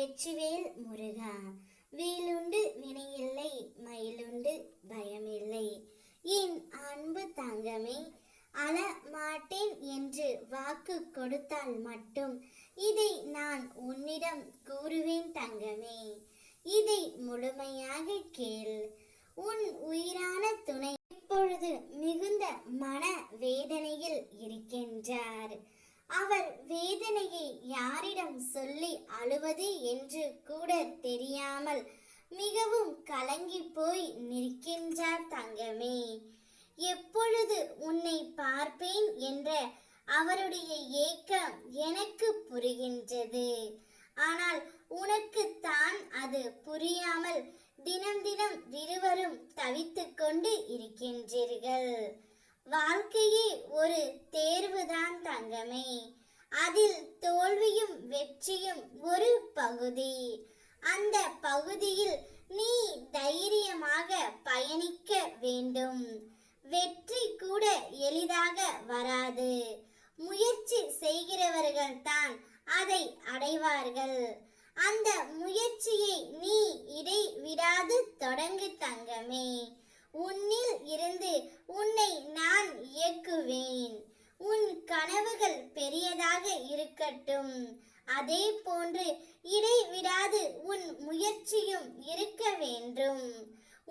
வெற்றிவேல் முருகா. வேலுண்டு வினையில்லை, மயிலுண்டு பயமில்லை. என் அன்பு தங்கமே, அழ மாட்டேன் என்று வாக்கு கொடுத்தால் மட்டும் இதை நான் உன்னிடம் கூறுவேன் தங்கமே. இதை முழுமையாக கேள். உன் உயிரான துணை இப்பொழுது மிகுந்த மன வேதனையில் இருக்கின்றார். அவர் வேதனையை யாரிடம் சொல்லி அழுவது என்று கூட தெரியாமல் மிகவும் கலங்கி போய் நிற்கின்றார் தங்கமே. எப்பொழுது உன்னை பார்ப்பேன் என்ற அவருடைய ஏக்கம் எனக்கு புரிகின்றது. ஆனால் உனக்கு தான் அது புரியாமல் தினம் தினம் இருவரும் தவித்துக் கொண்டு இருக்கின்றீர்கள். வாழ்க்கையே ஒரு தேர்வுதான் தங்கமே. அதில் தோல்வியும் வெற்றியும் ஒரு பகுதி. அந்த பகுதியில் நீ தைரியமாக பயணிக்க வேண்டும். வெற்றி கூட எளிதாக வராது. முயற்சி செய்கிறவர்கள் தான் அதை அடைவார்கள். அந்த முயற்சியை நீ இடைவிடாது தொடங்கு தங்கமே. உன்னில் இருந்து உன்னை நான் இயக்குவேன். உன் கனவுகள் பெரியதாக இருக்கட்டும். அதே போன்று இடைவிடாது உன் முயற்சியும் இருக்க வேண்டும்.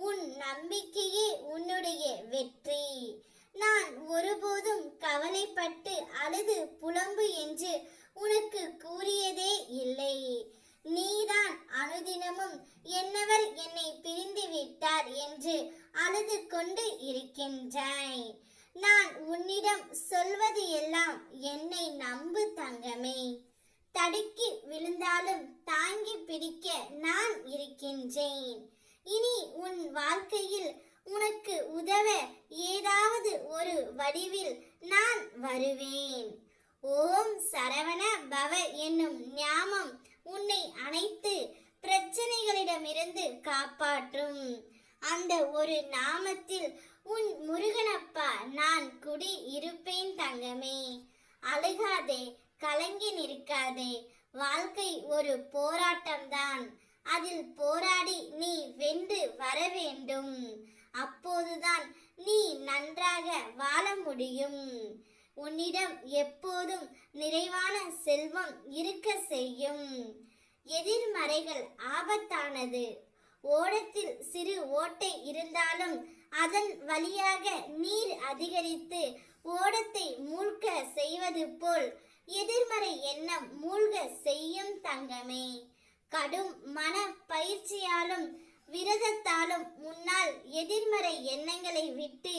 உன் நம்பிக்கையே உன்னுடைய வெற்றி. நான் ஒருபோதும் கவலைப்பட்டு அழுது புலம்பு என்று உனக்கு கூறியதே இல்லை. நீதான் அனுதினமும் என்னவர் என்னை பிரிந்து விட்டார் என்று அழுது கொண்டு இருக்கின்றாய். நான் உன்னிடம் சொல்வது எல்லாம் என்னை நம்பு தங்கமே. தடுக்கி விழுந்தாலும் தாங்கி பிடிக்க நான் இருக்கின்றேன். இனி உன் வாழ்க்கையில் உனக்கு உதவ ஏதாவது ஒரு வடிவில் நான் வருவேன். ஓம் சரவண பவ என்னும் ஞாபம் உன்னை அனைத்து பிரச்சனைகளிடமிருந்து காப்பாற்றும். அந்த ஒரு நாமத்தில் உன் முருகனப்பா நான் குடி இருப்பேன் தங்கமே. அழுகாதே, கலங்கி நிற்காதே. வாழ்க்கை ஒரு போராட்டம்தான். அதில் போராடி நீ வென்று வர வேண்டும். அப்போதுதான் நீ நன்றாக வாழ முடியும். உன்னிடம் எப்போதும் நிறைவான செல்வம் இருக்க செய்யும். எதிர்மறைகள் ஆபத்தானது. ஓடத்தில் சிறு ஓட்டை இருந்தாலும் அதன் வழியாக நீர் அதிகரித்து ஓடத்தை மூழ்க செய்வது போல் எதிர்மறை எண்ணம் மூழ்க செய்யும் தங்கமே. கடும் மன பயிற்சியாலும் விரதத்தாலும் முன்னால் எதிர்மறை எண்ணங்களை விட்டு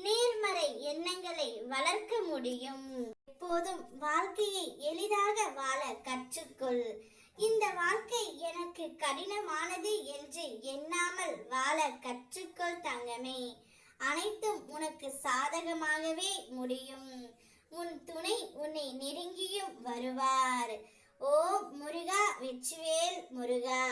நேர்மறை எண்ணங்களை வளர்க்க முடியும். எப்போதும் வாழ்க்கையை எளிதாக வாழ கற்றுக்கொள். இந்த வாழ்க்கை எனக்கு கடினமானது என்று எண்ணாமல் வாழ கற்றுக்கொள் தங்கமே. அனைத்தும் உனக்கு சாதகமாகவே முடியும். உன் துணை உன்னை நெருங்கியும் வருவார். ஓம் முருகா. வெற்றிவேல் முருகா.